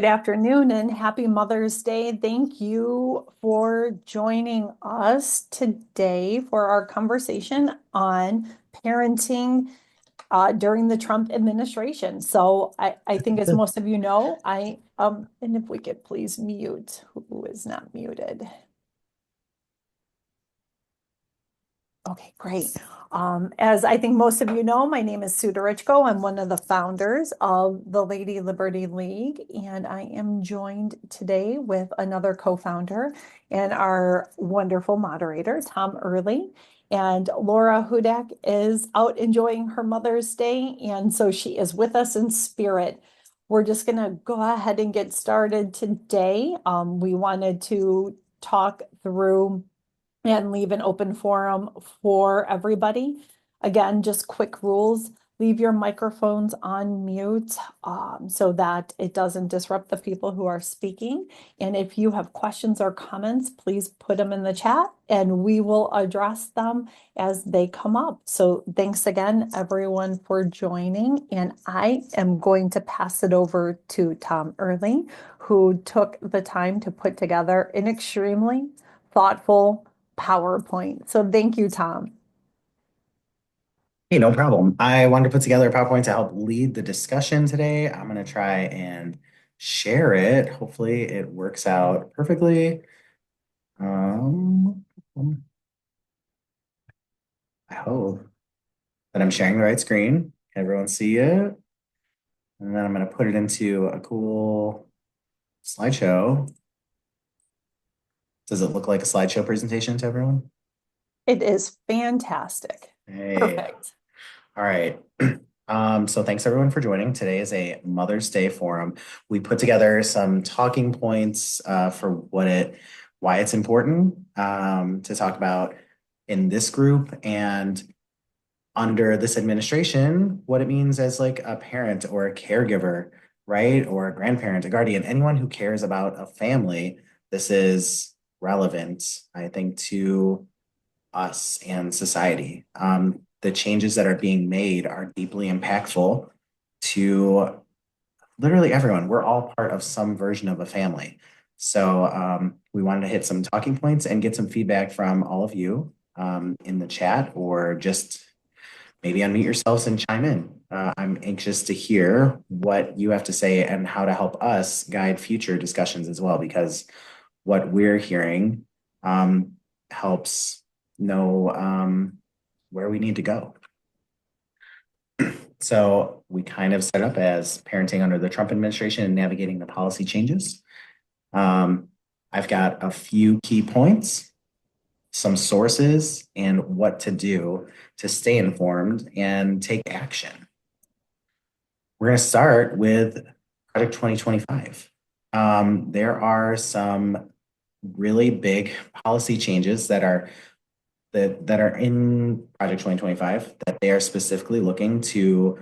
Good afternoon and happy Mother's Day. Thank you for joining us today for our conversation on parenting during the Trump administration. So I think as most of you know, and if we could please mute who is not muted. Okay, great. As I think most of you know, my name is Sue Derichko. I'm one of the founders of the Lady Liberty League, and I am joined today with another co-founder and our wonderful moderator, Tom Early. And Laura Hudak is out enjoying her Mother's Day, and so she is with us in spirit. We're just going to go ahead and get started today. We wanted to talk through and leave an open forum for everybody. Again, just quick rules. Leave your microphones on mute so that it doesn't disrupt the people who are speaking. And if you have questions or comments, please put them in the chat and we will address them as they come up. So thanks again, everyone, for joining. And I am going to pass it over to Tom Early, who took the time to put together an extremely thoughtful PowerPoint. So thank you, Tom. Hey, no problem. I wanted to put together a PowerPoint to help lead the discussion today. I'm going to try and share it. Hopefully it works out perfectly. Um, I hope that I'm sharing the right screen. Can everyone see it? And then I'm going to put it into a cool slideshow. Does it look like a slideshow presentation to everyone? It is fantastic. Hey, Perfect. all right. So thanks everyone for joining. Today is a Mother's Day forum. We put together some talking points for why it's important to talk about in this group and under this administration, what it means as like a parent or a caregiver, right? Or a grandparent, a guardian, anyone who cares about a family. This is relevant, I think, to us and society. The changes that are being made are deeply impactful to literally everyone. We're all part of some version of a family. So we wanted to hit some talking points and get some feedback from all of you in the chat or just maybe unmute yourselves and chime in. I'm anxious to hear what you have to say and how to help us guide future discussions as well, because what we're hearing helps know where we need to go. So we kind of set up as parenting under the Trump administration and navigating the policy changes. I've got a few key points, some sources, and what to do to stay informed and take action. We're going to start with Project 2025. There are some really big policy changes that are in Project 2025 that they are specifically looking to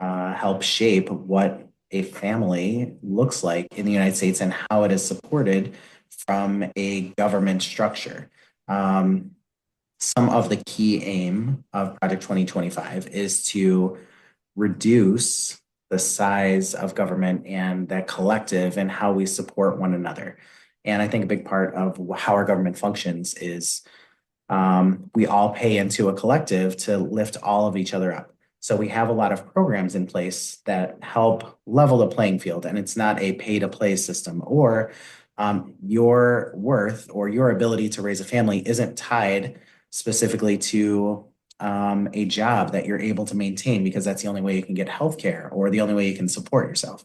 help shape what a family looks like in the United States and how it is supported from a government structure. Some of the key aim of Project 2025 is to reduce the size of government and that collective and how we support one another. And I think a big part of how our government functions is we all pay into a collective to lift all of each other up. So we have a lot of programs in place that help level the playing field, and it's not a pay to play system or your worth or your ability to raise a family isn't tied specifically to a job that you're able to maintain because that's the only way you can get healthcare or the only way you can support yourself.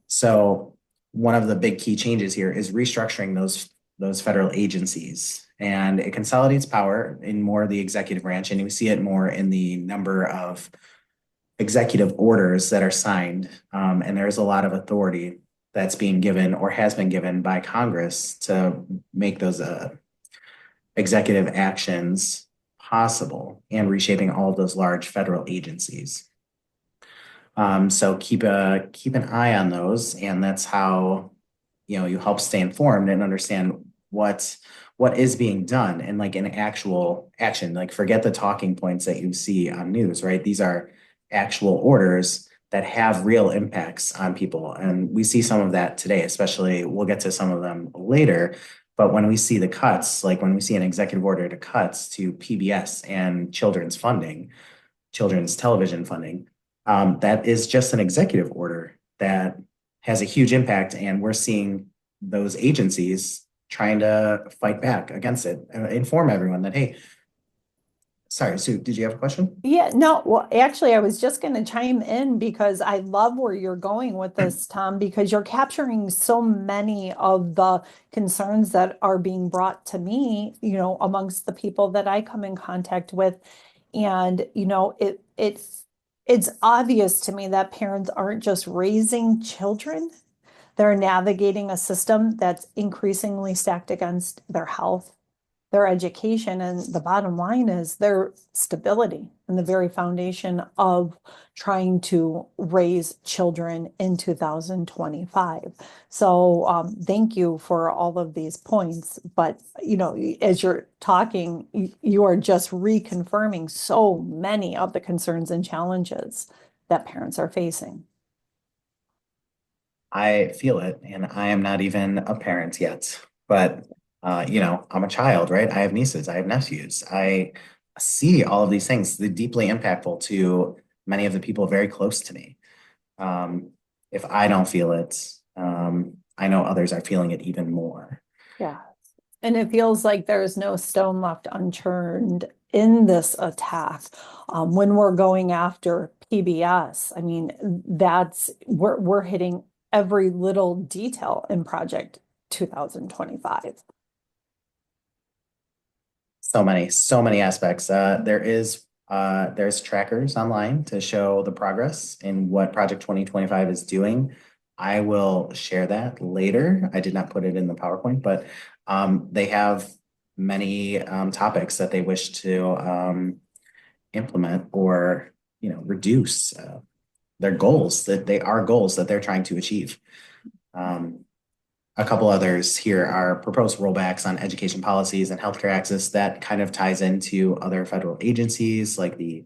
So one of the big key changes here is restructuring those federal agencies, and it consolidates power in more of the executive branch, and you see it more in the number of executive orders that are signed. And there's a lot of authority that's being given or has been given by Congress to make those executive actions possible and reshaping all of those large federal agencies. So keep an eye on those, and that's how you help stay informed and understand what is being done and like an actual action. Like forget the talking points that you see on news, right? These are actual orders that have real impacts on people. And we see some of that today, especially we'll get to some of them later. But when we see the cuts, like when we see an executive order to cuts to PBS and children's television funding, that is just an executive order that has a huge impact. And we're seeing those agencies trying to fight back against it, inform everyone that, hey, sorry, Sue, did you have a question? Yeah, no, well, actually, I was just going to chime in because I love where you're going with this, Tom, because you're capturing so many of the concerns that are being brought to me, amongst the people that I come in contact with. And, it's obvious to me that parents aren't just raising children, they're navigating a system that's increasingly stacked against their health, their education, and the bottom line is their stability and the very foundation of trying to raise children in 2025. So thank you for all of these points. But as you're talking, you are just reconfirming so many of the concerns and challenges that parents are facing. I feel it, and I am not even a parent yet. But I'm a child, right? I have nieces, I have nephews. I see all of these things, they're deeply impactful to many of the people very close to me. Um, if I don't feel it, I know others are feeling it even more. Yeah. And it feels like there's no stone left unturned in this attack. When we're going after PBS, I mean, we're hitting every little detail in Project 2025. So many aspects. There's trackers online to show the progress in what Project 2025 is doing. I will share that later. I did not put it in the PowerPoint, but they have many topics that they wish to implement or reduce their goals that they are goals that they're trying to achieve. Um, a couple others here are proposed rollbacks on education policies and healthcare access that kind of ties into other federal agencies like the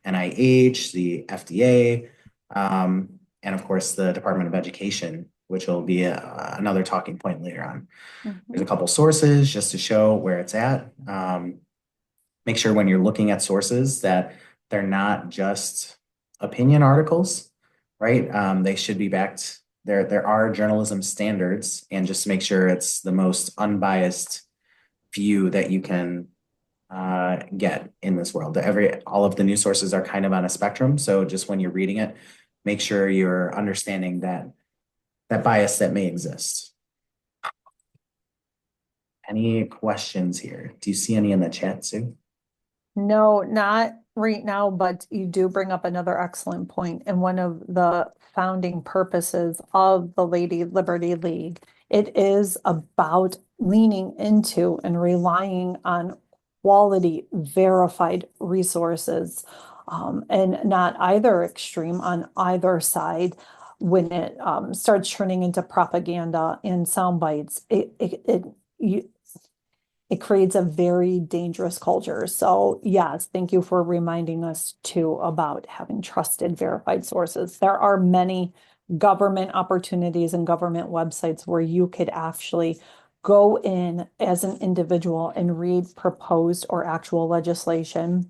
NIH, the FDA, and of course the Department of Education, which will be another talking point later on. There's a Mhm. couple sources just to show where it's at. Make sure when you're looking at sources that they're not just opinion articles, right? They should be backed. There are journalism standards, and just to make sure it's the most unbiased view that you can get in this world. All of the news sources are kind of on a spectrum, so just when you're reading it, make sure you're understanding that bias that may exist. Any questions here? Do you see any in the chat, Sue? No, not right now, but you do bring up another excellent point. And one of the founding purposes of the Lady Liberty League, it is about leaning into and relying on quality verified resources, and not either extreme on either side. When it starts turning into propaganda and sound bites, it creates a very dangerous culture. So yes, thank you for reminding us too about having trusted verified sources. There are many government opportunities and government websites where you could actually go in as an individual and read proposed or actual legislation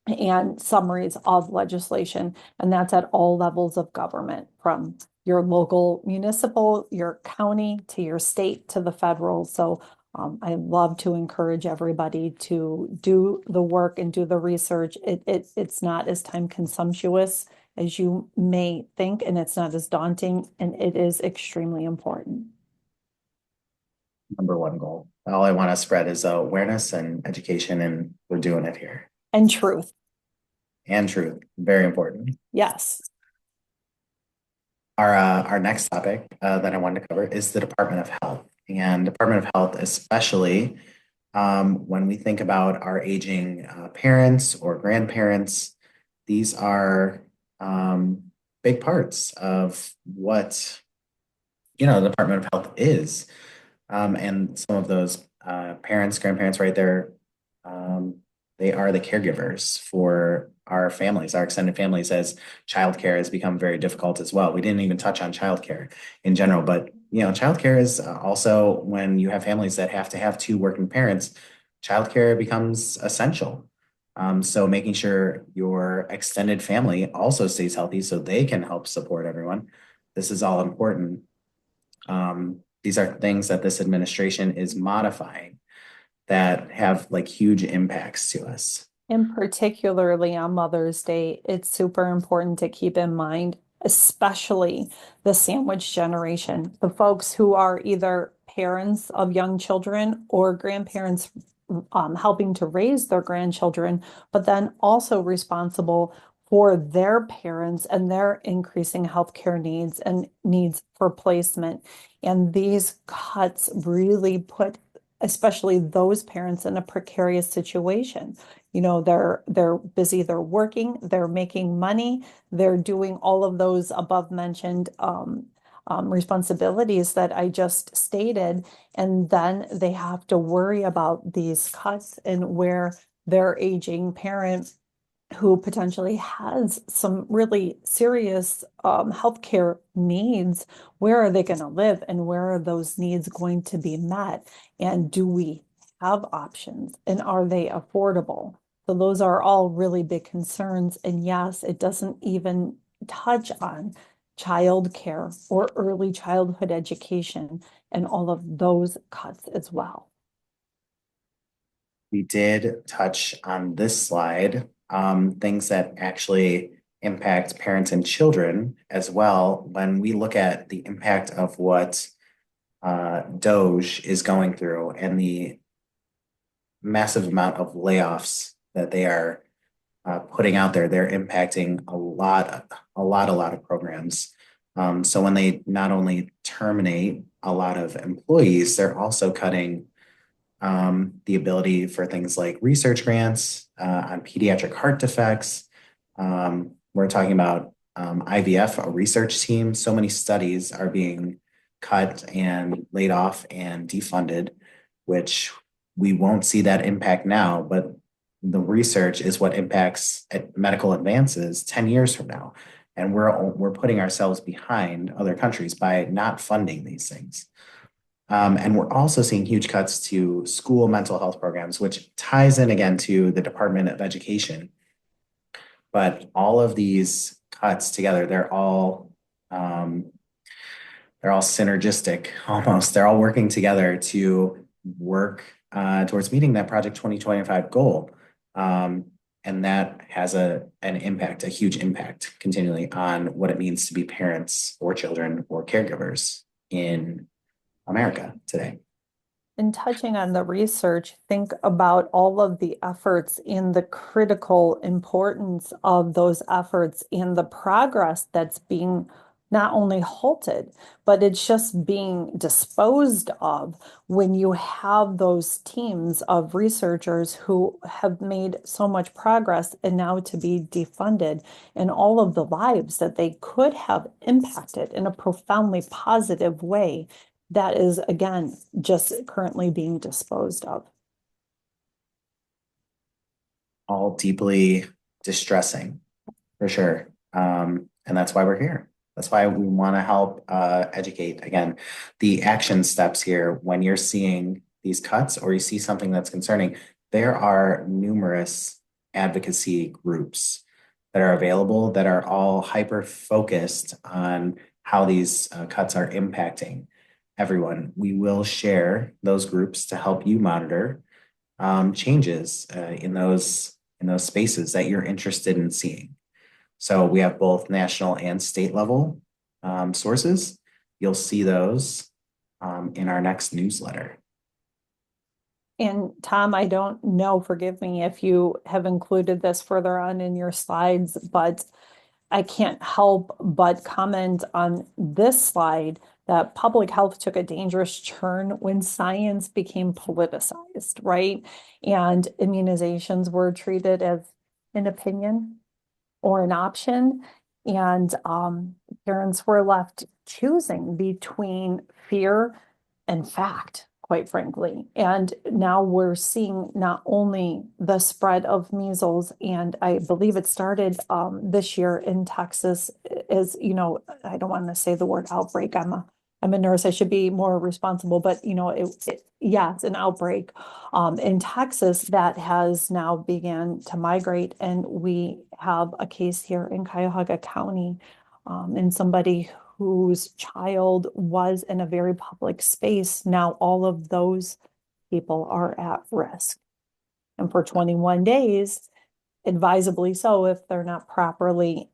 and summaries of legislation. And that's at all levels of government, from your local municipal, your county, to your state, to the federal. So I love to encourage everybody to do the work and do the research. It's not as time consumptuous as you may think, and it's not as daunting, and it is extremely important. Number one goal. All I want to spread is awareness and education, and we're doing it here. And truth. And truth, very important. Yes. Our next topic that I wanted to cover is the Department of Health. And Department of Health, especially when we think about our aging parents or grandparents, these are big parts of what the Department of Health is. And some of those parents, grandparents, right there, they are the caregivers for our families, our extended families, as childcare has become very difficult as well. We didn't even touch on childcare in general, but childcare is also when you have families that have to have two working parents, childcare becomes essential. So making sure your extended family also stays healthy so they can help support everyone. This is all important. These are things that this administration is modifying that have like huge impacts to us. And particularly on Mother's Day, it's super important to keep in mind, especially the sandwich generation, the folks who are either parents of young children or grandparents helping to raise their grandchildren, but then also responsible for their parents and their increasing healthcare needs and needs for placement. And these cuts really put especially those parents in a precarious situation. They're busy, they're working, they're making money, they're doing all of those above mentioned responsibilities that I just stated, and then they have to worry about these cuts and where their aging parent who potentially has some really serious healthcare needs, where are they going to live and where are those needs going to be met? And do we have options and are they affordable? So those are all really big concerns. And yes, it doesn't even touch on childcare or early childhood education and all of those cuts as well. We did touch on this slide, things that actually impact parents and children as well. When we look at the impact of what Doge is going through and the massive amount of layoffs that they are putting out there, they're impacting a lot of programs. So when they not only terminate a lot of employees, they're also cutting the ability for things like research grants on pediatric heart defects. We're talking about IVF, a research team. So many studies are being cut and laid off and defunded, which we won't see that impact now, but the research is what impacts medical advances 10 years from now. And we're putting ourselves behind other countries by not funding these things. And we're also seeing huge cuts to school mental health programs, which ties in again to the Department of Education. But all of these cuts together, um, they're all synergistic almost. They're all working together to work towards meeting that Project 2025 goal. And that has an impact, a huge impact continually on what it means to be parents or children or caregivers in America today. And touching on the research, think about all of the efforts in the critical importance of those efforts and the progress that's being not only halted, but it's just being disposed of when you have those teams of researchers who have made so much progress and now to be defunded, and all of the lives that they could have impacted in a profoundly positive way that is, again, just currently being disposed of. All deeply distressing for sure. And that's why we're here. That's why we want to help educate. Again, the action steps here when you're seeing these cuts or you see something that's concerning, there are numerous advocacy groups that are available that are all hyper focused on how these cuts are impacting everyone. We will share those groups to help you monitor changes in those spaces that you're interested in seeing. So we have both national and state level sources. You'll see those in our next newsletter. And Tom, I don't know, forgive me if you have included this further on in your slides, but I can't help but comment on this slide that public health took a dangerous turn when science became politicized, right? And immunizations were treated as an opinion or an option. And parents were left choosing between fear and fact, quite quite frankly. And now we're seeing not only the spread of measles, and I believe it started this year in Texas, as you know, I don't want to say the word outbreak. I'm a nurse. I should be more responsible, but yeah, it's an outbreak in Texas that has now began to migrate, and we have a case here in Cuyahoga County, and somebody whose child was in a very public space. Now all of those people are at risk. And for 21 days, advisably so, if they're not properly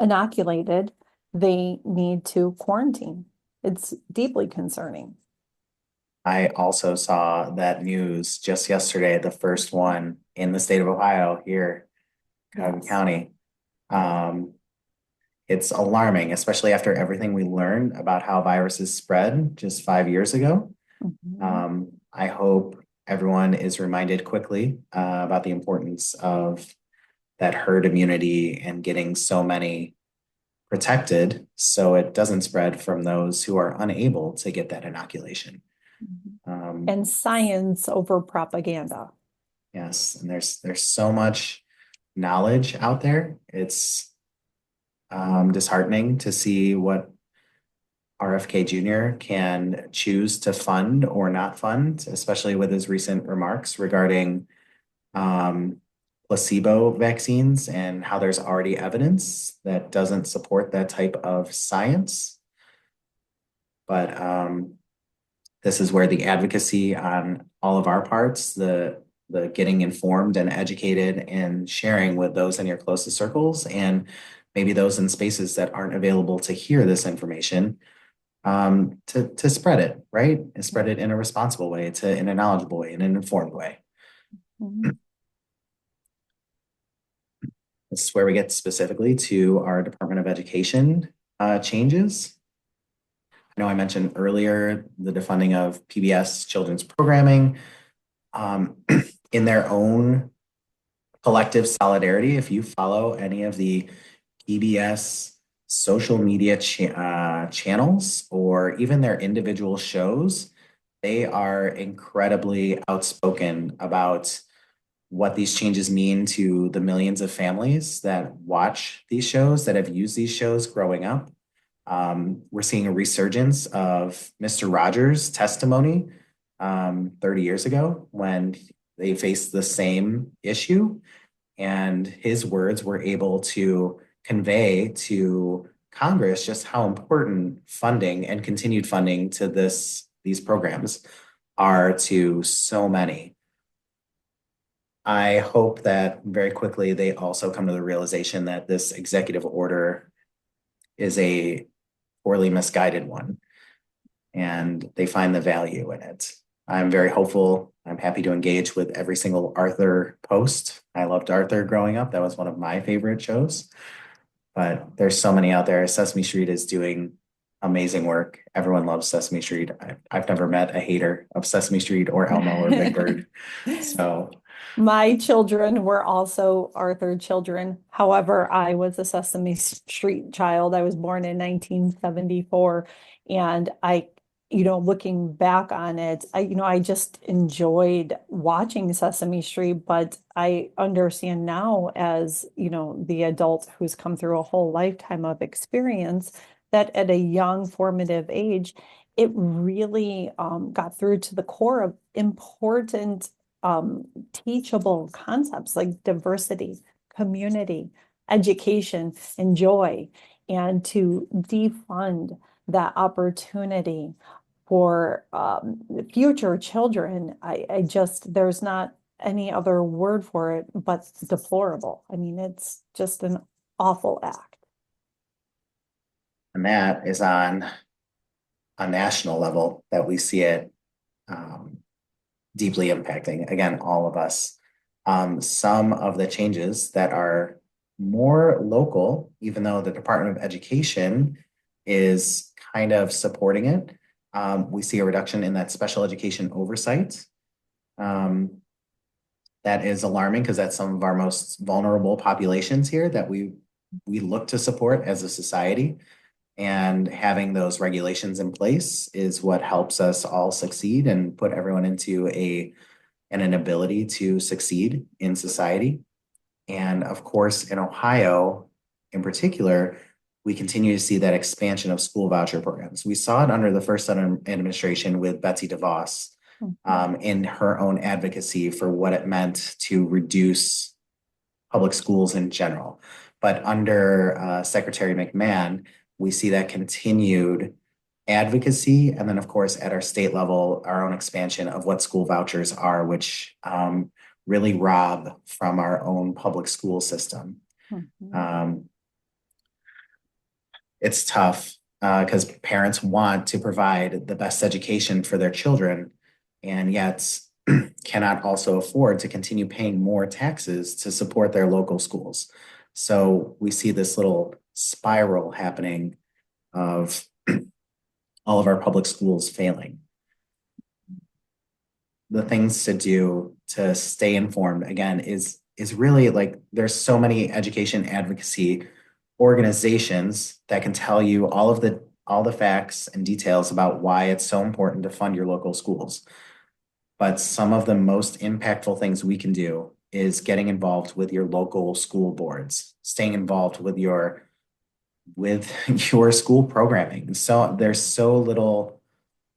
inoculated, they need to quarantine. It's deeply concerning. I also saw that news just yesterday, the first one in the state of Ohio here, Cuyahoga Yes. County. Um, it's alarming, especially after everything we learned about how viruses spread just 5 years ago. Mhm. I hope everyone is reminded quickly about the importance of that herd immunity and getting so many protected so it doesn't spread from those who are unable to get that inoculation. Mhm. Um, And science over propaganda. yes, and there's so much knowledge out there. It's disheartening to see what RFK Jr. can choose to fund or not fund, especially with his recent remarks regarding um, placebo vaccines and how there's already evidence that doesn't support that type of science. But this is where the advocacy on all of our parts, the getting informed and educated and sharing with those in your closest circles and maybe those in spaces that aren't available to hear this information, to spread it, right? And spread it in a responsible way, in a knowledgeable way, in an informed way. Mhm. This is where we get specifically to our Department of Education changes. I know I mentioned earlier the defunding of PBS children's programming. Um, in their own collective solidarity, if you follow any of the PBS social media channels or even their individual shows, they are incredibly outspoken about what these changes mean to the millions of families that watch these shows, that have used these shows growing up. We're seeing a resurgence of Mr. Rogers' testimony 30 years ago when they faced the same issue. And his words were able to convey to Congress just how important funding and continued funding to these programs are to so many. I hope that very quickly they also come to the realization that this executive order is a poorly misguided one and they find the value in it. I'm very hopeful. I'm happy to engage with every single Arthur post. I loved Arthur growing up. That was one of my favorite shows. But there's so many out there. Sesame Street is doing amazing work. Everyone loves Sesame Street. I've never met a hater of Sesame Street or Elmo or Big Bird. So My children were also Arthur children. However, I was a Sesame Street child. I was born in 1974. And looking back on it, I just enjoyed watching Sesame Street, but I understand now as, the adult who's come through a whole lifetime of experience that at a young formative age, it really got through to the core of important teachable concepts like diversity, community, education, and joy, and to defund that opportunity for future children. I just, there's not any other word for it but deplorable. I mean, it's just an awful act. and that is on a national level that we see it um, deeply impacting, again, all of us. Some of the changes that are more local, even though the Department of Education is kind of supporting it, we see a reduction in that special education oversight. Um, that is alarming because that's some of our most vulnerable populations here that we look to support as a society. And having those regulations in place is what helps us all succeed and put everyone into an ability to succeed in society. And of course, in Ohio, in particular, we continue to see that expansion of school voucher programs. We saw it under the first administration with Betsy DeVos in her own advocacy for what it meant to reduce public schools in general. But under Secretary McMahon, we see that continued advocacy. And then, of course, at our state level, our own expansion of what school vouchers are, which really rob from our own public school system. It's tough because parents want to provide the best education for their children, and yet cannot also afford to continue paying more taxes to support their local schools. So we see this little spiral happening of all of our public schools failing. The things to do to stay informed again is really like there's so many education advocacy organizations that can tell you all the facts and details about why it's so important to fund your local schools. But some of the most impactful things we can do is getting involved with your local school boards, staying involved with your school programming. So there's so little,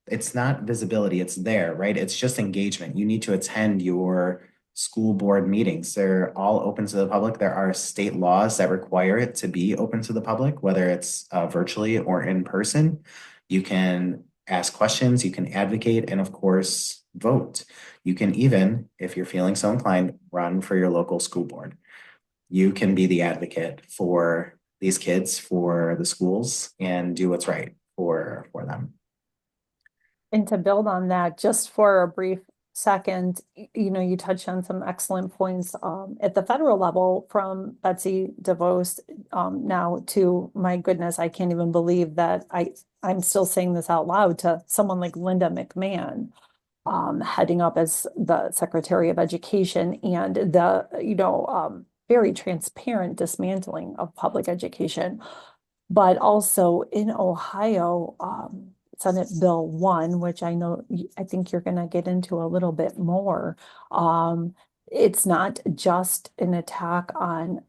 it's not visibility, it's there, right? It's just engagement. You need to attend your school board meetings. They're all open to the public. There are state laws that require it to be open to the public, whether it's virtually or in person. You can ask questions, you can advocate, and of course, vote. You can even, if you're feeling so inclined, run for your local school board. You can be the advocate for these kids, for the schools, and do what's right for them. And to build on that, just for a brief second, you touched on some excellent points at the federal level from Betsy DeVos now to, my goodness, I can't even believe that I'm still saying this out loud, to someone like Linda McMahon heading up as the Secretary of Education, and the, very transparent dismantling of public education. But also in Ohio, Senate Bill 1, which I think you're going to get into a little bit more. It's not just an attack on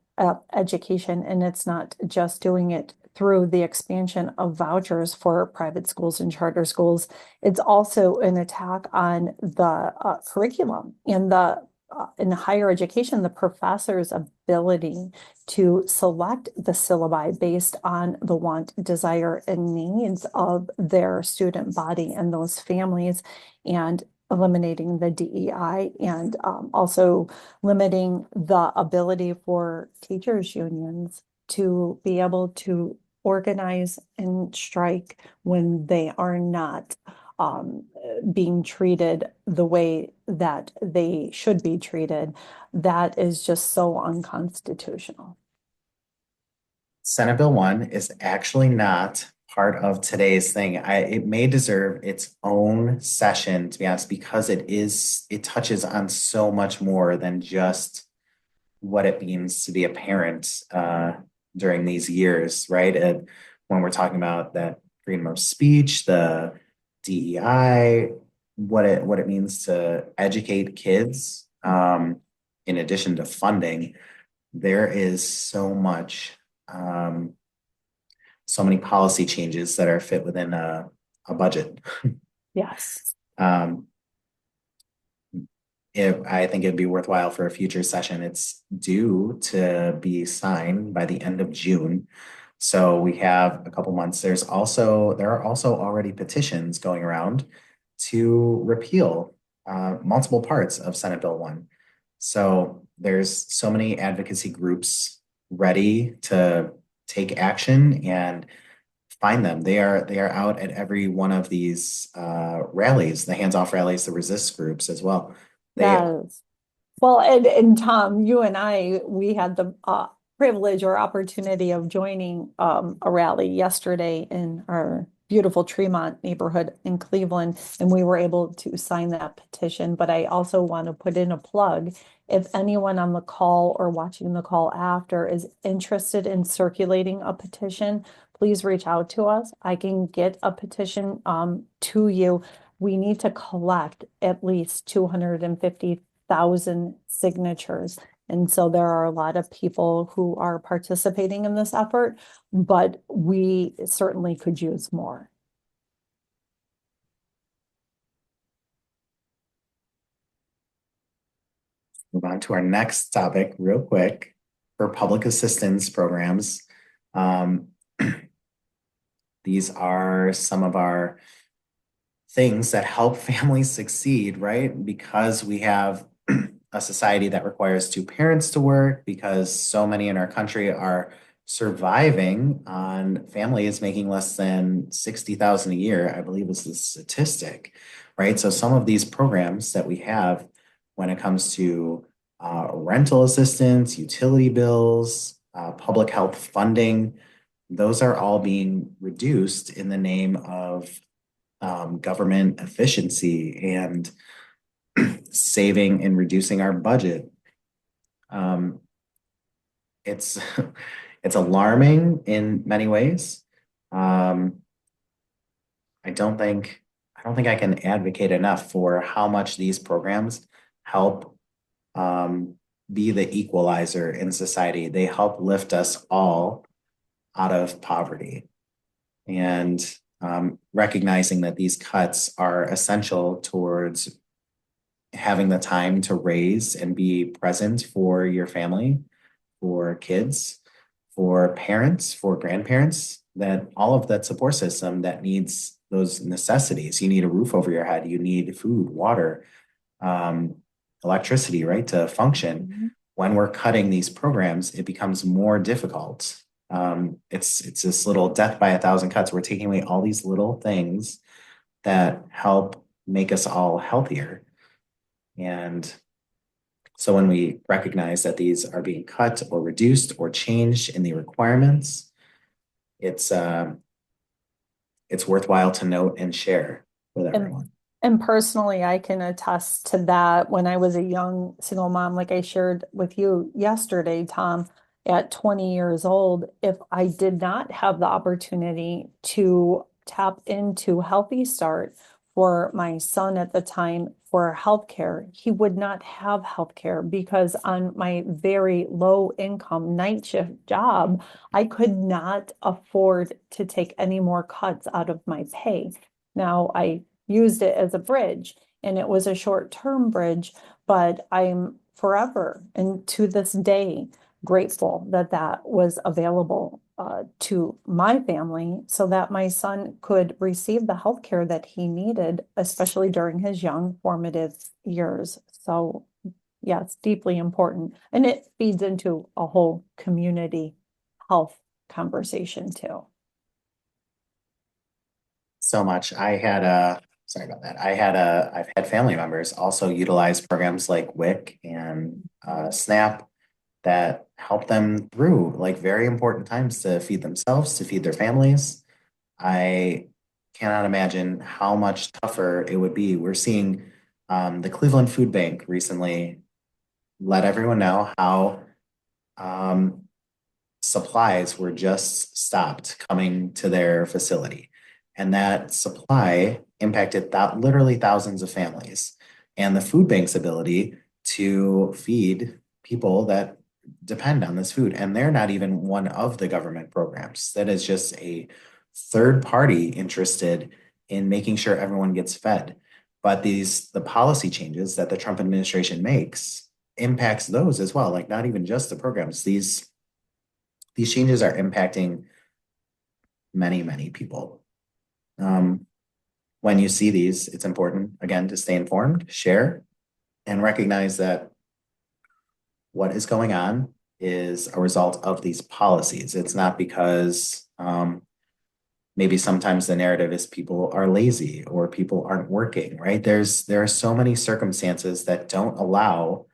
education, and it's not just doing it through the expansion of vouchers for private schools and charter schools. It's also an attack on the curriculum and in higher education, the professor's ability to select the syllabi based on the want, desire, and needs of their student body and those families, and eliminating the DEI, and also limiting the ability for teachers' unions to be able to organize and strike when they are not being treated the way that they should be treated. That is just so unconstitutional. Senate Bill 1 is actually not part of today's thing. It may deserve its own session, to be honest, because it touches on so much more than just what it means to be a parent during these years, right? And when we're talking about that freedom of speech, the DEI, what it means to educate kids, in addition to funding, there is so much, so many policy changes that are fit within a budget. Yes. I think it'd be worthwhile for a future session. It's due to be signed by the end of June. So we have a couple months. There are also already petitions going around to repeal multiple parts of Senate Bill 1. So there's so many advocacy groups ready to take action and find them. They are out at every one of these rallies, the hands-off rallies, the resist groups as well. Yes. Well, and Tom, you and we had the privilege or opportunity of joining a rally yesterday in our beautiful Tremont neighborhood in Cleveland, and we were able to sign that petition. But I also want to put in a plug. If anyone on the call or watching the call after is interested in circulating a petition, please reach out to us. I can get a petition to you. We need to collect at least 250,000 signatures. And so there are a lot of people who are participating in this effort, but we certainly could use more. Move on to our next topic real quick for public assistance programs. Um, these are some of our things that help families succeed, right? Because we have a society that requires two parents to work, because so many in our country are surviving on families making less than 60,000 a year, I believe is the statistic, right? So some of these programs that we have when it comes to rental assistance, utility bills, public health funding, those are all being reduced in the name of government efficiency and saving and reducing our budget. Um, it's it's alarming in many ways. Um, I don't think I can advocate enough for how much these programs help um, be the equalizer in society. They help lift us all out of poverty. And recognizing that these cuts are essential towards having the time to raise and be present for your family, for kids, for parents, for grandparents, that all of that support system that needs those necessities. You need a roof over your head, you need food, water, um, electricity, right, to function. Mhm. When we're cutting these programs, it becomes more difficult. It's this little death by a thousand cuts. We're taking away all these little things that help make us all healthier. And so when we recognize that these are being cut or reduced or changed in the requirements, it's uh, it's worthwhile to note and share with And everyone. and personally, I can attest to that. When I was a young single mom, like I shared with you yesterday, Tom, at 20 years old, if I did not have the opportunity to tap into Healthy Start for my son at the time for healthcare, he would not have healthcare because on my very low income night shift job, I could not afford to take any more cuts out of my pay. Now, I used it as a bridge and it was a short-term bridge, but I'm forever and to this day grateful that that was available to my family so that my son could receive the health care that he needed, especially during his young formative years. So yeah, it's deeply important. And it feeds into a whole community health conversation too. So much. Sorry about that. I've had family members also utilize programs like WIC and SNAP that help them through like very important times to feed themselves, to feed their families. I cannot imagine how much tougher it would be. We're seeing the Cleveland Food Bank recently let everyone know how um, supplies were just stopped coming to their facility. And that supply impacted literally thousands of families. And the food bank's ability to feed people that depend on this food. And they're not even one of the government programs. That is just a third party interested in making sure everyone gets fed. But the policy changes that the Trump administration makes impacts those as well. Like not even just the programs. These changes are impacting many, many people. Um, when you see these, it's important, again, to stay informed, share, and recognize that what is going on is a result of these policies. It's not because maybe sometimes the narrative is people are lazy or people aren't working, right? There are so many circumstances that don't allow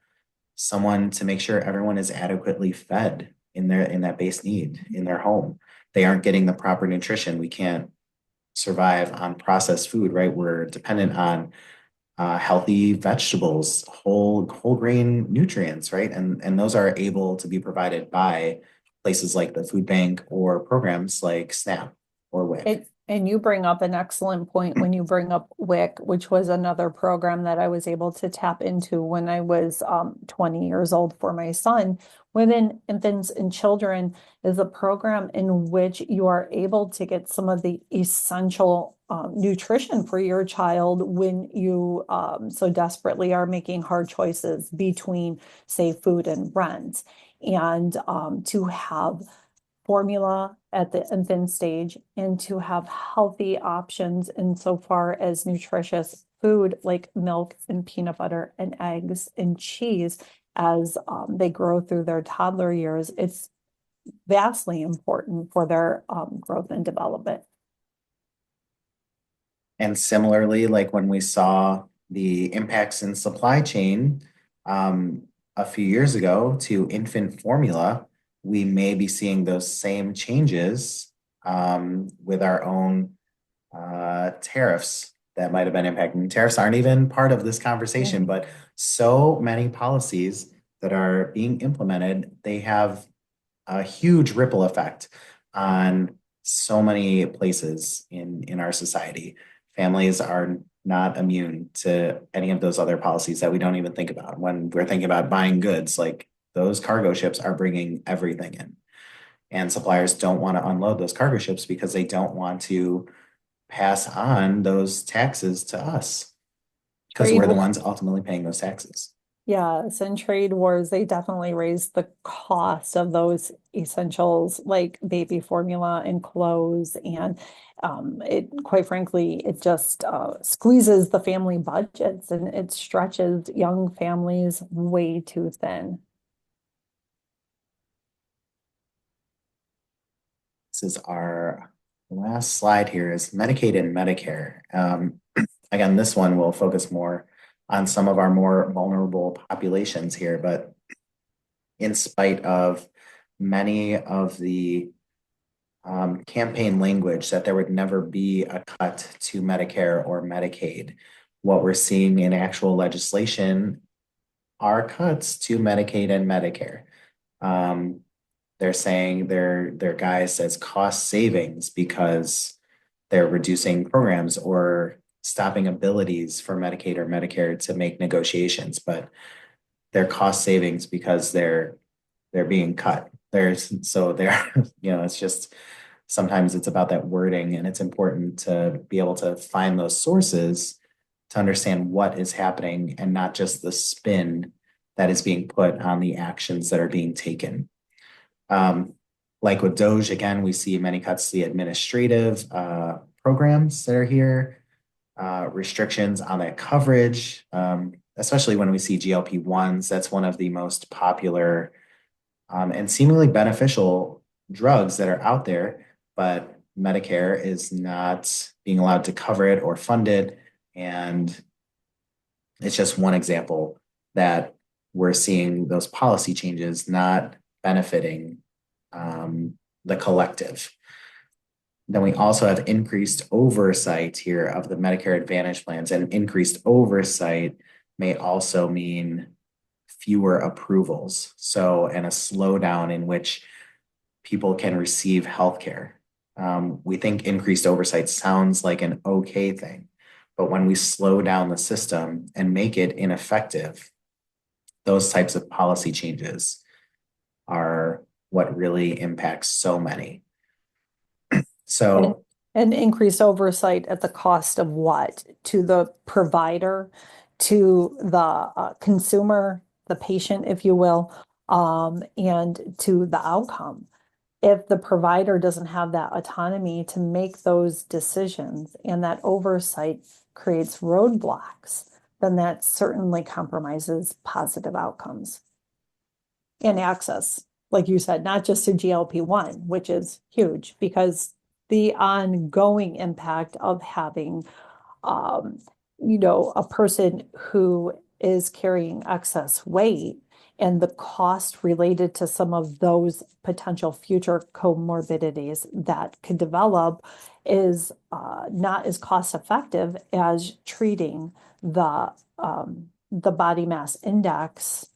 someone to make sure everyone is adequately fed in that base need in their home. They aren't getting the proper nutrition. We can't survive on processed food, right? We're dependent on healthy vegetables, whole grain nutrients, right? And those are able to be provided by places like the food bank or programs like SNAP or WIC. And you bring up an excellent point when you bring up WIC, which was another program that I was able to tap into when I was 20 years old for my son. Women, infants, and children is a program in which you are able to get some of the essential nutrition for your child when you so desperately are making hard choices between, say, food and rent. And to have formula at the infant stage and to have healthy options insofar as nutritious food like milk and peanut butter and eggs and cheese as they grow through their toddler years. It's vastly important for their growth and development. And similarly, like when we saw the impacts in supply chain a few years ago to infant formula, we may be seeing those same changes with our own tariffs that might have been impacting. Tariffs aren't even part of this conversation, Mhm. but so many policies that are being implemented, they have a huge ripple effect on so many places in our society. Families are not immune to any of those other policies that we don't even think about when we're thinking about buying goods. Like those cargo ships are bringing everything in, and suppliers don't want to unload those cargo ships because they don't want to pass on those taxes to us because Trade we're the war. ones ultimately paying those taxes. Yes, and trade wars, they definitely raise the cost of those essentials like baby formula and clothes. And it, quite frankly, it just squeezes the family budgets and it stretches young families way too thin. This is our last slide here is Medicaid and Medicare. Again, this one will focus more on some of our more vulnerable populations here, but in spite of many of the campaign language that there would never be a cut to Medicare or Medicaid, what we're seeing in actual legislation are cuts to Medicaid and Medicare. Um, they're saying they're guised as cost savings because they're reducing programs or stopping abilities for Medicaid or Medicare to make negotiations, but they're cost savings because they're being cut. There's so they're it's just sometimes it's about that wording, and it's important to be able to find those sources to understand what is happening and not just the spin that is being put on the actions that are being taken. Um, like with Doge, again, we see many cuts to the administrative programs that are here, restrictions on that coverage, especially when we see GLP-1s. That's one of the most popular and seemingly beneficial drugs that are out there, but Medicare is not being allowed to cover it or fund it. And it's just one example that we're seeing those policy changes not benefiting the collective. Then we also have increased oversight here of the Medicare Advantage plans, and increased oversight may also mean fewer approvals. So, and a slowdown in which people can receive healthcare. We think increased oversight sounds like an okay thing, but when we slow down the system and make it ineffective, those types of policy changes are what really impacts so many. And, So and increased oversight at the cost of what? To the provider, to the consumer, the patient, if you will, and to the outcome. If the provider doesn't have that autonomy to make those decisions and that oversight creates roadblocks, then that certainly compromises positive outcomes and access, like you said, not just to GLP-1, which is huge because the ongoing impact of having, um, a person who is carrying excess weight and the cost related to some of those potential future comorbidities that could develop is not as cost effective as treating the body mass index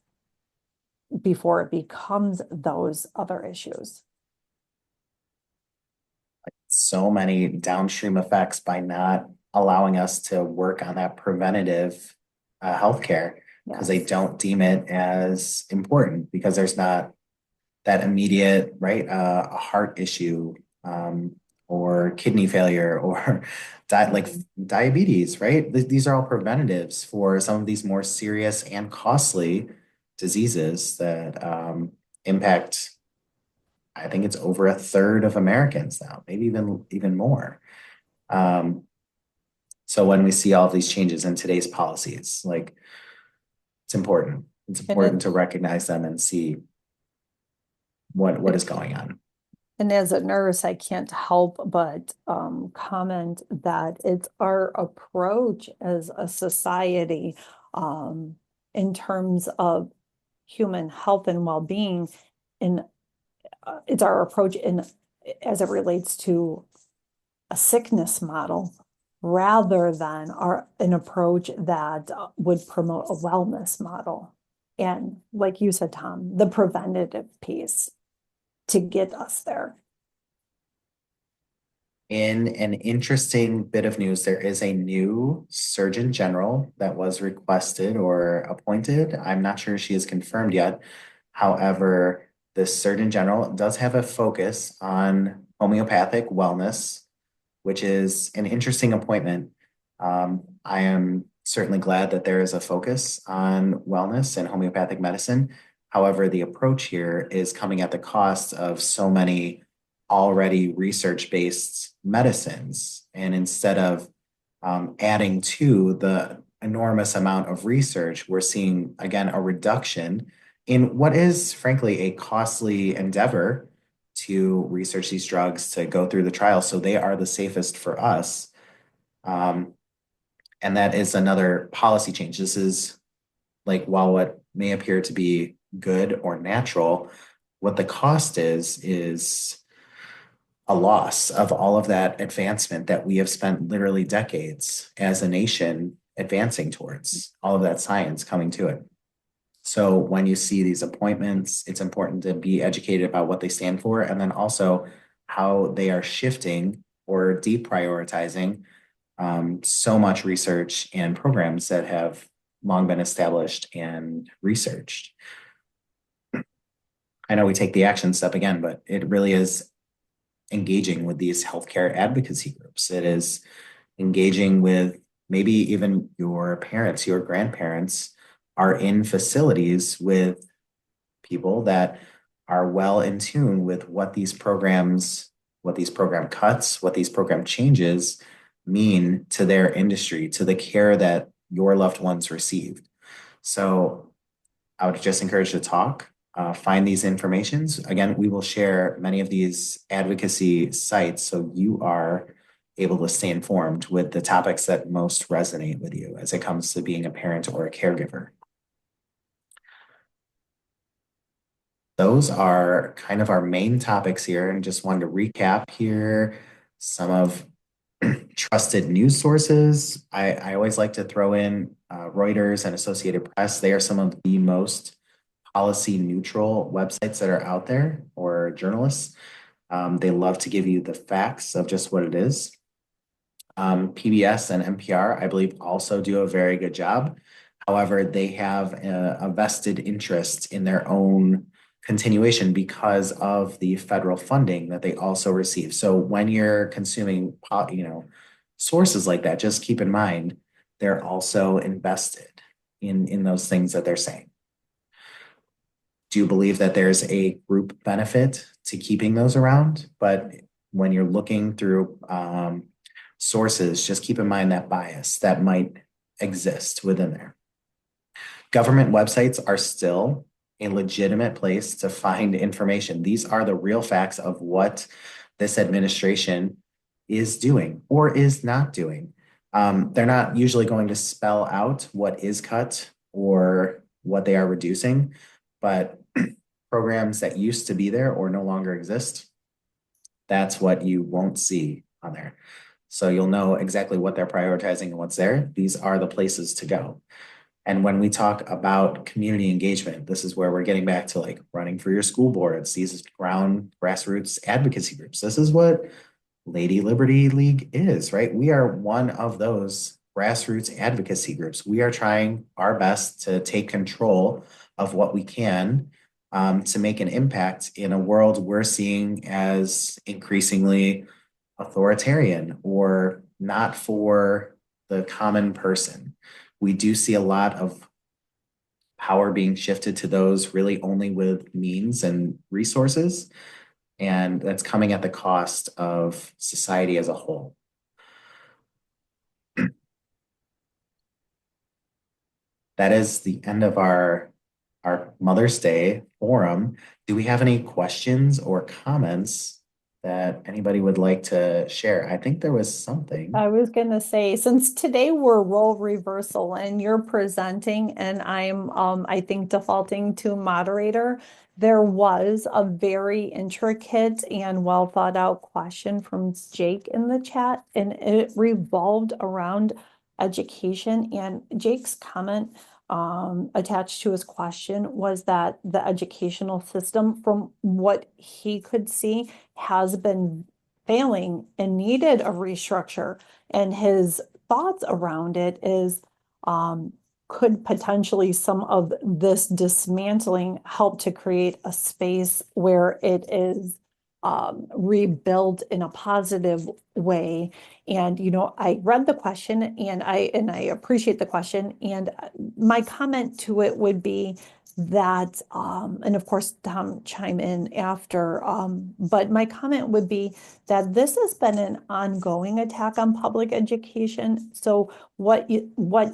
before it becomes those other issues. So many downstream effects by not allowing us to work on that preventative healthcare because they Yes. don't deem it as important because there's not that immediate, right, a heart issue, or kidney failure or like diabetes, right? These are all preventatives for some of these more serious and costly diseases that impact, I think it's over a third of Americans now, maybe even more. Um, so when we see all of these changes in today's policies, like it's important. It's And important it to recognize them and see what is going on. and as a nurse, I can't help but comment that it's our approach as a society um, in terms of human health and well-being, and it's our approach in as it relates to a sickness model rather than an approach that would promote a wellness model. And like you said, Tom, the preventative piece to get us there. In an interesting bit of news, there is a new Surgeon General that was requested or appointed. I'm not sure she is confirmed yet. However, the Surgeon General does have a focus on homeopathic wellness, which is an interesting appointment. I am certainly glad that there is a focus on wellness and homeopathic medicine. However, the approach here is coming at the cost of so many already research-based medicines. And instead of adding to the enormous amount of research, we're seeing, again, a reduction in what is, frankly, a costly endeavor to research these drugs, to go through the trials so they are the safest for us. Um, and that is another policy change. This is like, while what may appear to be good or natural, what the cost is a loss of all of that advancement that we have spent literally decades as a nation advancing towards, all of that science coming to it. So when you see these appointments, it's important to be educated about what they stand for and then also how they are shifting or deprioritizing so much research and programs that have long been established and researched. I know we take the action step again, but it really is engaging with these healthcare advocacy groups. It is engaging with maybe even your parents, your grandparents are in facilities with people that are well in tune with what these programs, what these program cuts, what these program changes mean to their industry, to the care that your loved ones received. So I would just encourage you to talk, find these informations. Again, we will share many of these advocacy sites so you are able to stay informed with the topics that most resonate with you as it comes to being a parent or a caregiver. Those are kind of our main topics here, and just wanted to recap here some of trusted news sources. I always like to throw in Reuters and Associated Press. They are some of the most policy neutral websites that are out there, or journalists. They love to give you the facts of just what it is. PBS and NPR, I believe, also do a very good job. However, they have a vested interest in their own continuation because of the federal funding that they also receive. So when you're consuming, sources like that, just keep in mind they're also invested in those things that they're saying. Do you believe that there's a group benefit to keeping those around? But when you're looking through sources, just keep in mind that bias that might exist within there. Government websites are still a legitimate place to find information. These are the real facts of what this administration is doing or is not doing. They're not usually going to spell out what is cut or what they are reducing, but programs that used to be there or no longer exist, that's what you won't see on there. So you'll know exactly what they're prioritizing and what's there. These are the places to go. And when we talk about community engagement, this is where we're getting back to like running for your school boards, these grassroots advocacy groups. This is what Lady Liberty League is, right? We are one of those grassroots advocacy groups. We are trying our best to take control of what we can to make an impact in a world we're seeing as increasingly authoritarian or not for the common person. We do see a lot of power being shifted to those really only with means and resources, and that's coming at the cost of society as a whole. That is the end of our Mother's Day forum. Do we have any questions or comments that anybody would like to share? I think there was something. I was gonna say, since today we're role reversal and you're presenting and I'm I think defaulting to moderator, there was a very intricate and well thought out question from Jake in the chat, and it revolved around education. And Jake's comment attached to his question was that the educational system, from what he could see, has been failing and needed a restructure. And his thoughts around it is, could potentially some of this dismantling help to create a space where it is rebuilt in a positive way? And I read the question, and I appreciate the question. And my comment to it would be that, and of course, Tom chime in after, but my comment would be that this has been an ongoing attack on public education. So what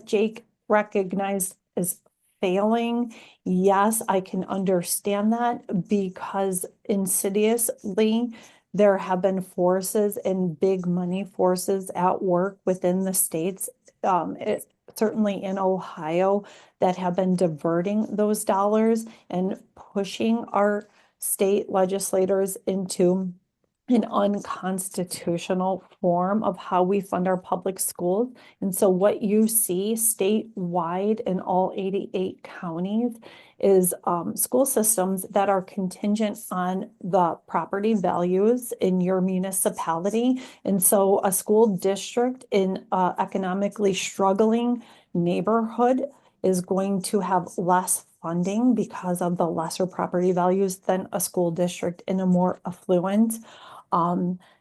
Jake recognized as failing, yes, I can understand that, because insidiously there have been forces and big money forces at work within the states, certainly in Ohio, that have been diverting those dollars and pushing our state legislators into an unconstitutional form of how we fund our public schools. And so what you see statewide in all 88 counties is school systems that are contingent on the property values in your municipality. And so a school district in economically struggling neighborhood is going to have less funding because of the lesser property values than a school district in a more affluent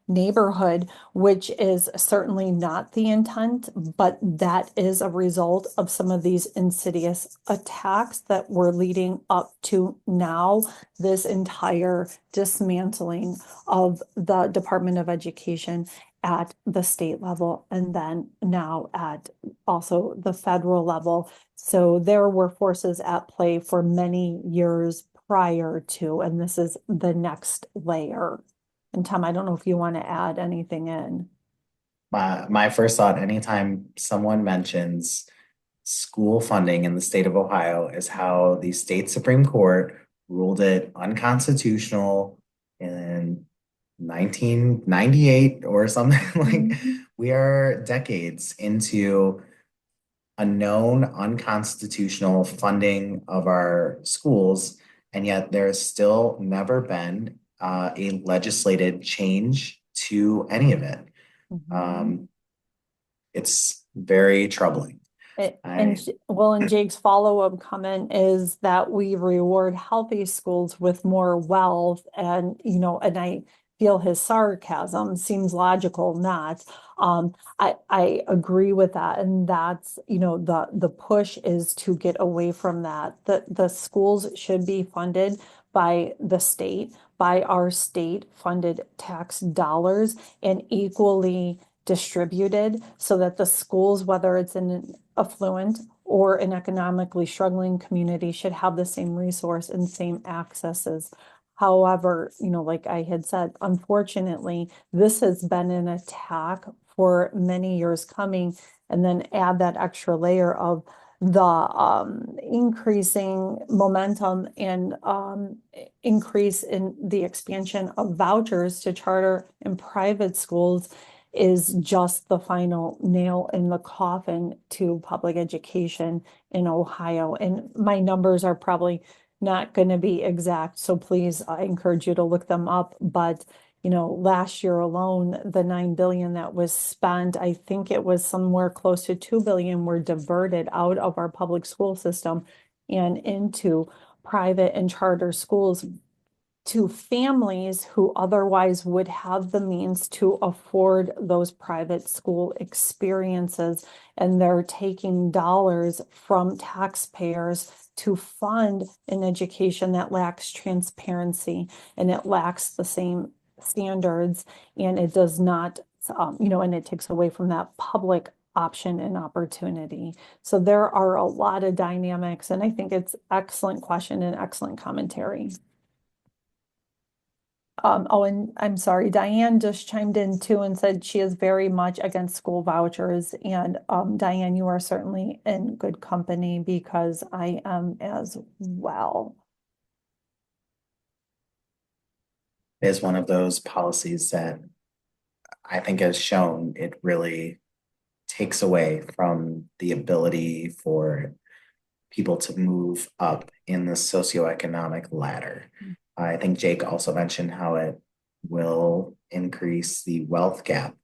neighborhood, which is certainly not the intent, but that is a result of some of these insidious attacks that were leading up to now this entire dismantling of the Department of Education at the state level, and then now at also the federal level. So there were forces at play for many years prior to, and this is the next layer. And Tom, I don't know if you want to add anything in. My first thought, anytime someone mentions school funding in the state of Ohio, is how the state Supreme Court ruled it unconstitutional in 1998 or something. Like, Mhm. we are decades into a known unconstitutional funding of our schools, and yet there's still never been a legislated change to any of it. Mhm. Um, it's very troubling. And I well, and Jake's follow-up comment is that we reward healthy schools with more wealth, and and I feel his sarcasm seems logical, not. I agree with that, and that's the push is to get away from that. The schools should be funded by the state, by our state funded tax dollars, and equally distributed, so that the schools, whether it's in an affluent or an economically struggling community, should have the same resource and same accesses. However, like I had said, unfortunately, this has been an attack for many years coming. And then add that extra layer of the increasing momentum and increase in the expansion of vouchers to charter and private schools. is just the final nail in the coffin to public education in Ohio. And my numbers are probably not going to be exact, so please, I encourage you to look them up. But last year alone, the 9 billion that was spent, I think it was somewhere close to 2 billion were diverted out of our public school system and into private and charter schools to families who otherwise would have the means to afford those private school experiences. And they're taking dollars from taxpayers to fund an education that lacks transparency and it lacks the same standards, and it does not, and it takes away from that public option and opportunity. So there are a lot of dynamics, and I think it's excellent question and excellent commentary. Oh, and I'm sorry, Diane just chimed in too and said she is very much against school vouchers. And Diane, you are certainly in good company because I am as well. It is one of those policies that I think has shown it really takes away from the ability for people to move up in the socioeconomic ladder. I think Jake also mentioned how it will increase the wealth gap.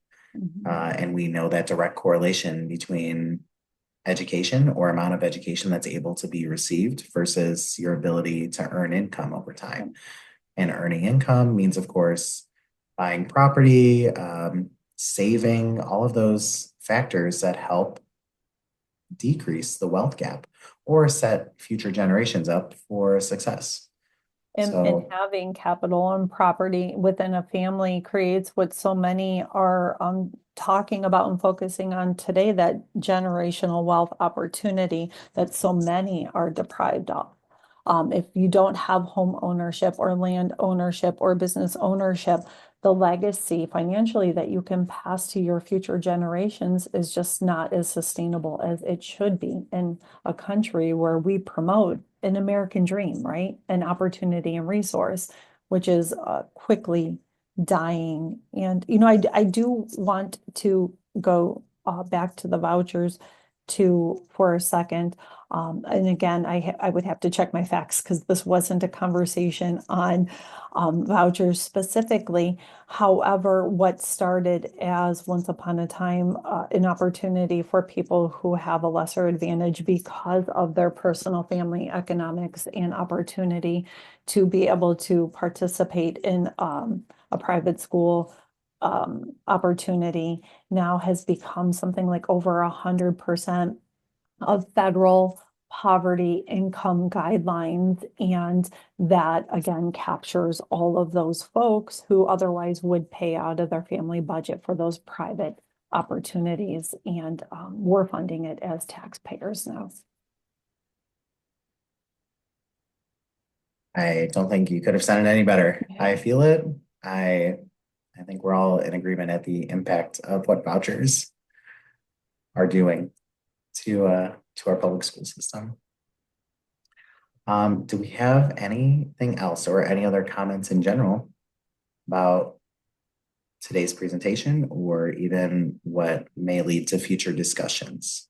And we know that direct correlation between education or amount of education that's able to be received versus your ability to earn income over time. And earning income means, of course, buying property, saving, all of those factors that help decrease the wealth gap or set future generations up for success. And having capital and property within a family creates what so many are talking about and focusing on today, that generational wealth opportunity that so many are deprived of. If you don't have home ownership or land ownership or business ownership, the legacy financially that you can pass to your future generations is just not as sustainable as it should be in a country where we promote an American dream, right? An opportunity and resource, which is quickly dying. And, I do want to go back to the vouchers for a second. And again, I would have to check my facts because this wasn't a conversation on vouchers specifically. However, what started as once upon a time an opportunity for people who have a lesser advantage because of their personal family economics and opportunity to be able to participate in a private school opportunity now has become something like over 100% of federal poverty income guidelines. And that again captures all of those folks who otherwise would pay out of their family budget for those private opportunities. And we're funding it as taxpayers now. I don't think you could have said it any better. Yeah. I feel it. I think we're all in agreement at the impact of what vouchers are doing to our public school system. Do we have anything else or any other comments in general about today's presentation or even what may lead to future discussions?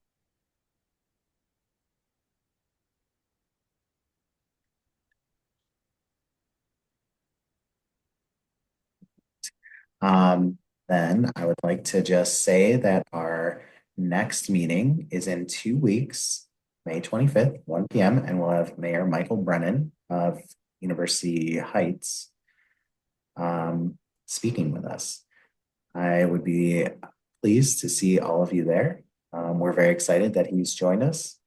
Then I would like to just say that our next meeting is in 2 weeks, May 25th, 1 p.m., and we'll have Mayor Michael Brennan of University Heights speaking with us. I would be pleased to see all of you there. We're very excited that he's joined us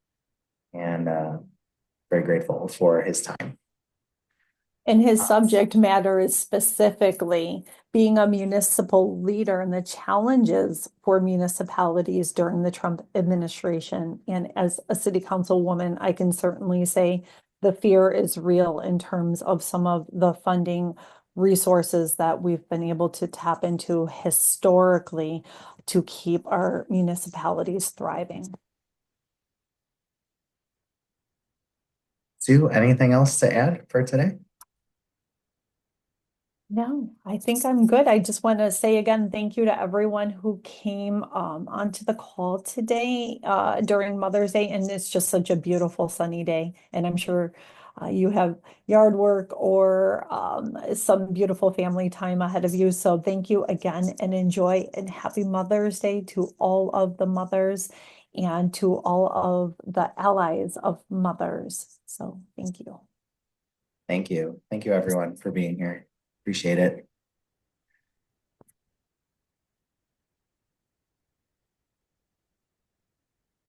and very grateful for his time. And his subject matter is specifically being a municipal leader and the challenges for municipalities during the Trump administration. And as a city councilwoman, I can certainly say the fear is real in terms of some of the funding resources that we've been able to tap into historically to keep our municipalities thriving. Sue, anything else to add for today? No, I think I'm good. I just want to say again, thank you to everyone who came onto the call today during Mother's Day. And it's just such a beautiful sunny day. And I'm sure you have yard work or some beautiful family time ahead of you. So thank you again and enjoy and happy Mother's Day to all of the mothers and to all of the allies of mothers. So thank you. Thank you. Thank you, everyone, for being here. Appreciate it.